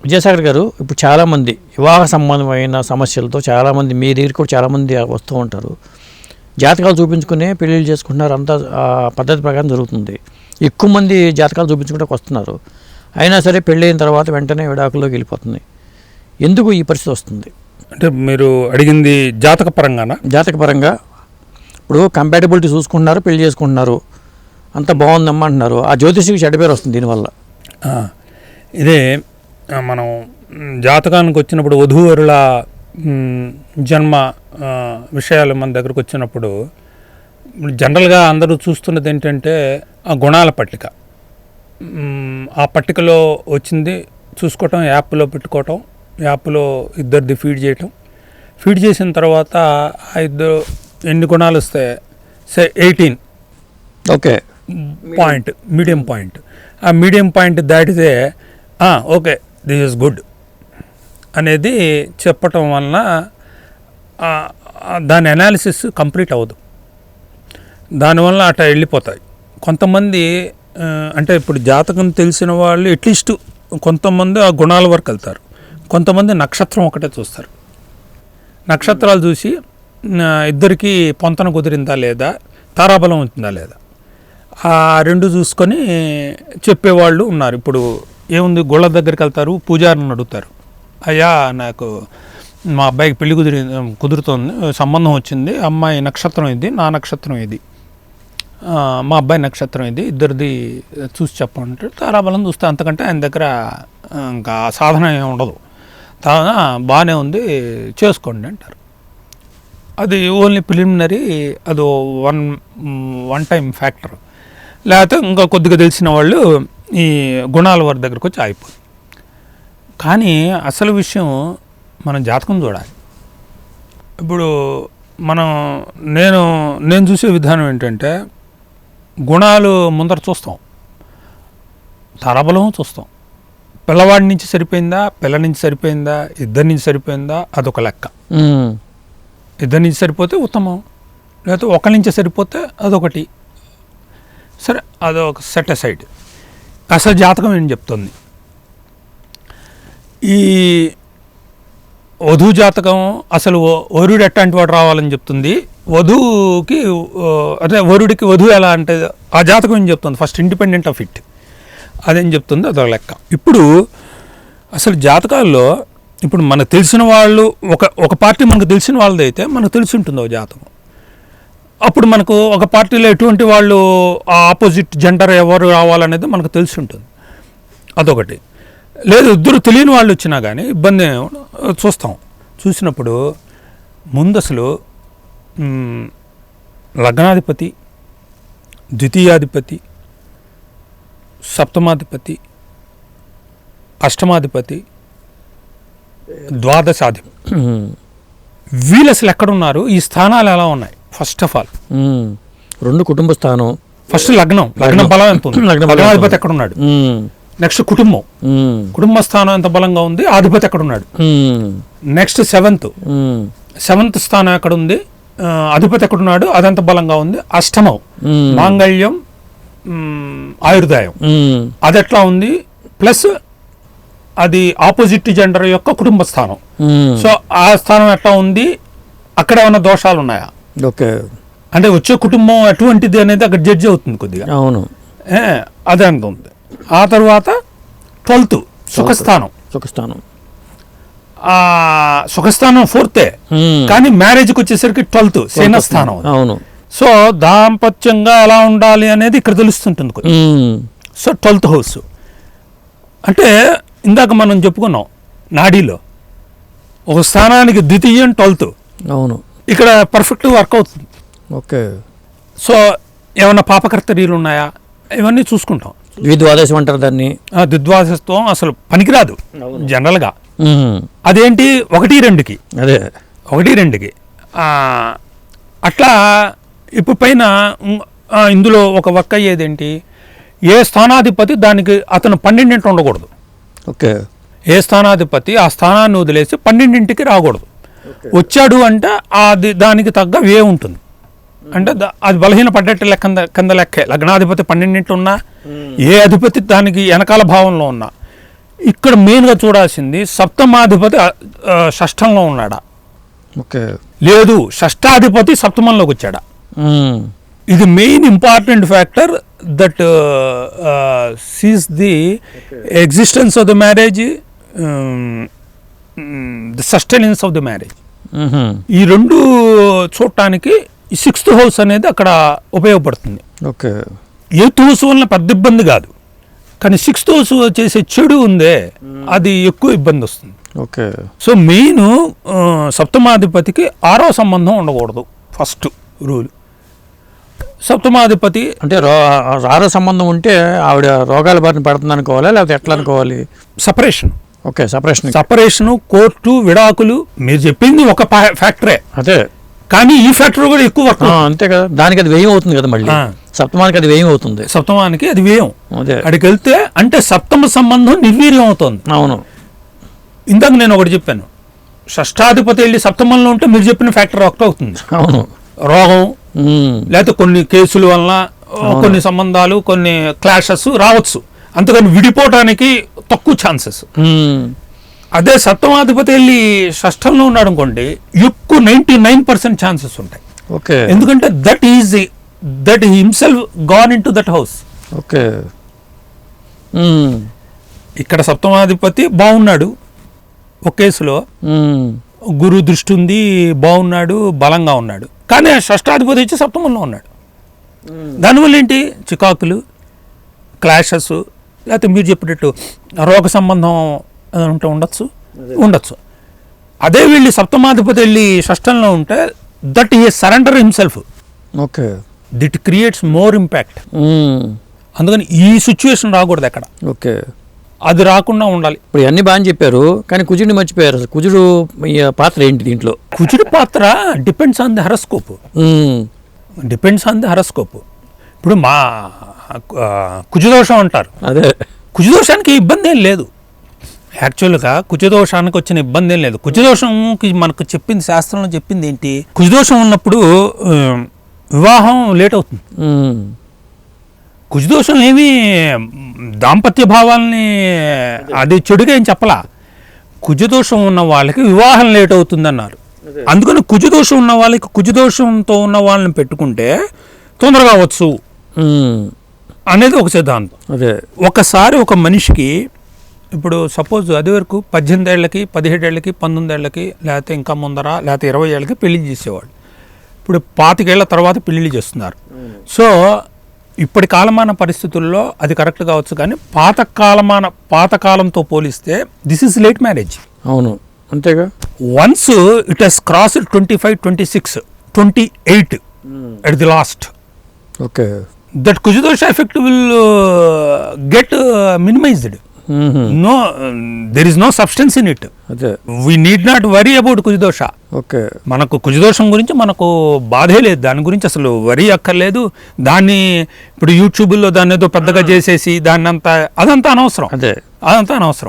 విజయసాగర్ గారు, ఇప్పుడు చాలామంది వివాహ సంబంధమైన సమస్యలతో చాలామంది మీ దగ్గర కూడా చాలామంది వస్తూ ఉంటారు. జాతకాలు చూపించుకునే పెళ్ళిళ్ళు చేసుకుంటున్నారు, అంతా పద్ధతి ప్రకారం జరుగుతుంది. ఎక్కువ మంది జాతకాలు చూపించుకుంటూ వస్తున్నారు. అయినా సరే పెళ్ళైన తర్వాత వెంటనే విడాకుల్లోకి వెళ్ళిపోతుంది. ఎందుకు ఈ పరిస్థితి వస్తుంది? అంటే మీరు అడిగింది జాతక పరంగానా? జాతక పరంగా ఇప్పుడు కంపాటబిలిటీ చూసుకుంటున్నారు, పెళ్లి చేసుకుంటున్నారు, అంత బాగుందమ్మా అంటున్నారు. ఆ జ్యోతిషికి చెడ్డ పేరు వస్తుంది దీనివల్ల. ఇదే మనం జాతకానికి వచ్చినప్పుడు వధూవరుల జన్మ విషయాలు మన దగ్గరకు వచ్చినప్పుడు జనరల్గా అందరూ చూస్తున్నది ఏంటంటే ఆ గుణాల పట్టిక. ఆ పట్టికలో వచ్చింది చూసుకోవటం, యాప్లో పెట్టుకోవటం, యాప్లో ఇద్దరిది ఫీడ్ చేయటం. ఫీడ్ చేసిన తర్వాత ఆ ఇద్దరు ఎన్ని గుణాలు వస్తాయి, 18 ఓకే పాయింట్, మీడియం పాయింట్. ఆ మీడియం పాయింట్ దాటితే ఓకే దిస్ ఈజ్ గుడ్ అనేది చెప్పటం వలన దాని అనాలిసిస్ కంప్లీట్ అవ్వదు. దానివల్ల అట్లా వెళ్ళిపోతాయి. కొంతమంది అంటే ఇప్పుడు జాతకం తెలిసిన వాళ్ళు అట్లీస్ట్ కొంతమంది ఆ గుణాల వరకు వెళ్తారు. కొంతమంది నక్షత్రం ఒకటే చూస్తారు. నక్షత్రాలు చూసి ఇద్దరికి పొంతన కుదిరిందా లేదా, తారాబలం ఉంటుందా లేదా, ఆ రెండు చూసుకొని చెప్పేవాళ్ళు ఉన్నారు. ఇప్పుడు ఏముంది, గుళ్ళ దగ్గరికి వెళ్తారు, పూజారిని అడుగుతారు, అయ్యా నాకు మా అబ్బాయికి పెళ్లి కుదురుతోంది, సంబంధం వచ్చింది, అమ్మాయి నక్షత్రం ఇది, నా నక్షత్రం ఇది, మా అబ్బాయి నక్షత్రం ఇది, ఇద్దరిది చూసి చెప్పంటే తారాబలం చూస్తే అంతకంటే ఆయన దగ్గర ఇంకా సాధన ఏమి ఉండదు. బాగానే ఉంది చేసుకోండి అంటారు. అది ఓన్లీ ప్రిలిమినరీ, అది వన్ టైం ఫ్యాక్టర్. లేకపోతే ఇంకా కొద్దిగా తెలిసిన వాళ్ళు ఈ గుణాల వారి దగ్గరకు వచ్చి ఆగిపోతుంది. కానీ అసలు విషయం మనం జాతకం చూడాలి. ఇప్పుడు నేను చూసే విధానం ఏంటంటే గుణాలు ముందర చూస్తాం, తారాబలం చూస్తాం. పిల్లవాడి నుంచి సరిపోయిందా, పిల్ల నుంచి సరిపోయిందా, ఇద్దరి నుంచి సరిపోయిందా, అదొక లెక్క. ఇద్దరి నుంచి సరిపోతే ఉత్తమం, లేకపోతే ఒకరి నుంచి సరిపోతే అదొకటి. సరే, అదొక సెట్ అసైడ్. అసలు జాతకం ఏం చెప్తుంది? ఈ వధువు జాతకం అసలు వరుడు ఎట్లాంటి వాడు రావాలని చెప్తుంది. వధువుకి అదే వరుడికి వధువు ఎలా అంటే ఆ జాతకం ఏం చెప్తుంది? ఫస్ట్ ఇండిపెండెంట్ ఆఫ్ ఇట్ అదేం చెప్తుంది, అదొక లెక్క. ఇప్పుడు అసలు జాతకాల్లో ఇప్పుడు మనకు తెలిసిన వాళ్ళు ఒక పార్టీ మనకు తెలిసిన వాళ్ళది అయితే మనకు తెలిసి ఉంటుంది ఒక జాతకం. అప్పుడు మనకు ఒక పార్టీలో ఎటువంటి వాళ్ళు ఆపోజిట్ జెండర్ ఎవరు రావాలనేది మనకు తెలిసి ఉంటుంది, అదొకటి. లేదు ఇద్దరు తెలియని వాళ్ళు వచ్చినా కానీ ఇబ్బంది చూస్తాం. చూసినప్పుడు ముందు అసలు లగ్నాధిపతి, ద్వితీయాధిపతి, సప్తమాధిపతి, అష్టమాధిపతి, ద్వాదశాధిపతి, వీళ్ళు అసలు ఎక్కడున్నారు, ఈ స్థానాలు ఎలా ఉన్నాయి? ఫస్ట్ ఆఫ్ ఆల్ 2 కుటుంబ స్థానం, ఫస్ట్ లగ్నం బలం ఎంత ఉంది, లగ్నాధిపతి ఎక్కడున్నాడు, నెక్స్ట్ కుటుంబ స్థానం ఎంత బలంగా ఉంది, అధిపతి ఎక్కడున్నాడు, నెక్స్ట్ సెవెంత్ స్థానం ఎక్కడుంది, అధిపతి ఎక్కడున్నాడు, అదెంత బలంగా ఉంది, అష్టమం మాంగళ్యం ఆయుర్దాయం అది ఎట్లా ఉంది, ప్లస్ అది ఆపోజిట్ జెండర్ యొక్క కుటుంబ స్థానం. సో ఆ స్థానం ఎట్లా ఉంది, అక్కడ ఏమైనా దోషాలు ఉన్నాయా, ఓకే, అంటే వచ్చే కుటుంబం ఎటువంటిది అనేది అక్కడ జడ్జి అవుతుంది కొద్దిగా. అవును, అదే అంత ఉంది. ఆ తర్వాత 12th సుఖస్థానం. సుఖస్థానం 4th, కానీ మ్యారేజ్కి వచ్చేసరికి 12th శయనస్థానం. అవును. సో దాంపత్యంగా ఎలా ఉండాలి అనేది ఇక్కడ తెలుస్తుంటుంది. సో 12th హౌస్ అంటే ఇందాక మనం చెప్పుకున్నాం, నాడీలో ఒక స్థానానికి ద్వితీయం 12th. అవును, ఇక్కడ పర్ఫెక్ట్ వర్క్ అవుతుంది. ఓకే. సో ఏమన్నా పాపకర్తరీలు ఉన్నాయా, ఇవన్నీ చూసుకుంటాం. ద్విద్వాదశం అంటారు దాన్ని. ద్విద్వాదశత్వం అసలు పనికిరాదు జనరల్గా. అదేంటి 1-2కి, అదే 1-2కి అట్లా. ఇప్పుడు పైన ఇందులో ఒక వర్క్ అయ్యేదేంటి, ఏ స్థానాధిపతి దానికి అతను 12 ఉండకూడదు. ఓకే. ఏ స్థానాధిపతి ఆ స్థానాన్ని వదిలేసి 12కి రాకూడదు. వచ్చాడు అంటే అది దానికి తగ్గ వే ఉంటుంది. అంటే అది బలహీన పడ్డట్టు కింద లెక్కే. లగ్నాధిపతి 12 ఉన్నా, ఏ అధిపతి దానికి వెనకాల భావంలో ఉన్నా ఇక్కడ మెయిన్గా చూడాల్సింది సప్తమాధిపతి షష్ఠంలో ఉన్నాడా, ఓకే, లేదు షష్టాధిపతి సప్తమంలోకి వచ్చాడా. ఇది main important factor that Cs the existence of the marriage, the sustenance of the marriage. ఈ రెండు చూడటానికి ఈ 6th హౌస్ అనేది అక్కడ ఉపయోగపడుతుంది. ఓకే, 8th హౌస్ వలన పెద్ద ఇబ్బంది కాదు, కానీ 6th హౌస్ చేసే చెడు ఉందే అది ఎక్కువ ఇబ్బంది వస్తుంది. ఓకే, సో మెయిన్ సప్తమాధిపతికి 6వ సంబంధం ఉండకూడదు ఫస్ట్ రూల్. సప్తమాధిపతి అంటే రార సంబంధం ఉంటే ఆవిడ రోగాల బారిన పడుతుంది అనుకోవాలా, లేకపోతే ఎట్లా అనుకోవాలి? సపరేషన్. ఓకే, సపరేషను, కోర్టు, విడాకులు, మీరు చెప్పింది ఒక ఫ్యాక్టరే, అదే, కానీ ఈ ఫ్యాక్టర్ కూడా ఎక్కువ వర్క్. అంతే కదా, దానికి అది వ్యయం అవుతుంది కదా, మళ్ళీ సప్తమానికి అది వ్యయం అవుతుంది. సప్తమానికి అది వ్యయం. అదే, అక్కడికి వెళ్తే అంటే సప్తమ సంబంధం నిర్వీర్యం అవుతుంది. అవును, ఇందాక నేను ఒకటి చెప్పాను, షష్టాధిపతి వెళ్ళి సప్తమంలో ఉంటే మీరు చెప్పిన ఫ్యాక్టర్ ఒకటి అవుతుంది. అవును, రోగం, లేకపోతే కొన్ని కేసుల వలన కొన్ని సంబంధాలు, కొన్ని క్లాషెస్ రావచ్చు, అంతకని విడిపోవటానికి తక్కువ ఛాన్సెస్. అదే సప్తమాధిపతి వెళ్ళి షష్ఠంలో ఉన్నాడు అనుకోండి, ఎక్కువ 99% ఛాన్సెస్ ఉంటాయి. ఓకే, ఎందుకంటే that himself gone in to that house. Okay, ఇక్కడ సప్తమాధిపతి బాగున్నాడు ఒక కేసులో, గురు దృష్టి ఉంది, బాగున్నాడు, బలంగా ఉన్నాడు, కానీ ఆ షష్టాధిపతి వచ్చి సప్తమంలో ఉన్నాడు. దానివల్ల ఏంటి, చికాకులు, క్లాషెస్, లేకపోతే మీరు చెప్పినట్టు రోగ సంబంధం ఉంటే ఉండొచ్చు. అదే వెళ్ళి సప్తమాధిపతి వెళ్ళి షష్ఠంలో ఉంటే that he surrender himself. Okay, it creates more impact. అందుకని ఈ సిచ్యువేషన్ రాకూడదు ఎక్కడ. ఓకే, అది రాకుండా ఉండాలి. ఇప్పుడు అన్ని బాగా చెప్పారు, కానీ కుజుడిని మర్చిపోయారు. కుజుడు పాత్ర ఏంటి దీంట్లో? కుజుడి పాత్ర డిపెండ్స్ ఆన్ ది హరస్కోప్. ఇప్పుడు మా కుజదోషం అంటారు, అదే, కుజదోషానికి ఇబ్బంది ఏం లేదు. యాక్చువల్గా కుజదోషానికి వచ్చిన ఇబ్బంది ఏం లేదు. కుజదోషంకి మనకు చెప్పింది, శాస్త్రంలో చెప్పింది ఏంటి, కుజదోషం ఉన్నప్పుడు వివాహం లేట్ అవుతుంది. కుజదోషం ఏమి దాంపత్య భావాల్ని అది చెడుగా ఏం చెప్పలా, కుజదోషం ఉన్న వాళ్ళకి వివాహం లేట్ అవుతుంది అన్నారు. అందుకని కుజదోషం ఉన్న వాళ్ళకి, కుజదోషంతో ఉన్న వాళ్ళని పెట్టుకుంటే తొందరగా అవ్వచ్చు అనేది ఒక సిద్ధాంతం. అదే, ఒకసారి ఒక మనిషికి ఇప్పుడు సపోజ్ అది వరకు 18 ఏళ్ళకి, 17 ఏళ్ళకి, 19 ఏళ్ళకి, లేకపోతే ఇంకా ముందర, లేకపోతే 20 ఏళ్ళకి పెళ్లి చేసేవాళ్ళు. ఇప్పుడు 25 ఏళ్ల తర్వాత పెళ్లిళ్ళు చేస్తున్నారు. సో ఇప్పటి కాలమాన పరిస్థితుల్లో అది కరెక్ట్ కావచ్చు, కానీ పాతకాలంతో పోలిస్తే దిస్ ఈజ్ లేట్ మ్యారేజ్. అవును, అంతేగా. Once it he's crossed 25, 26, 28 at the last, okay, that కుజదోష effect will get minimized. No, there is no substance in it. అదే, we need not worry about కుజదోష. ఓకే, మనకు కుజదోషం గురించి మనకు బాధే లేదు, దాని గురించి అసలు వరి అక్కర్లేదు. దాన్ని ఇప్పుడు యూట్యూబ్లో దాన్ని ఏదో పెద్దగా చేసేసి దాన్ని అదంతా అనవసరం. అదే, అదంతా అనవసరం.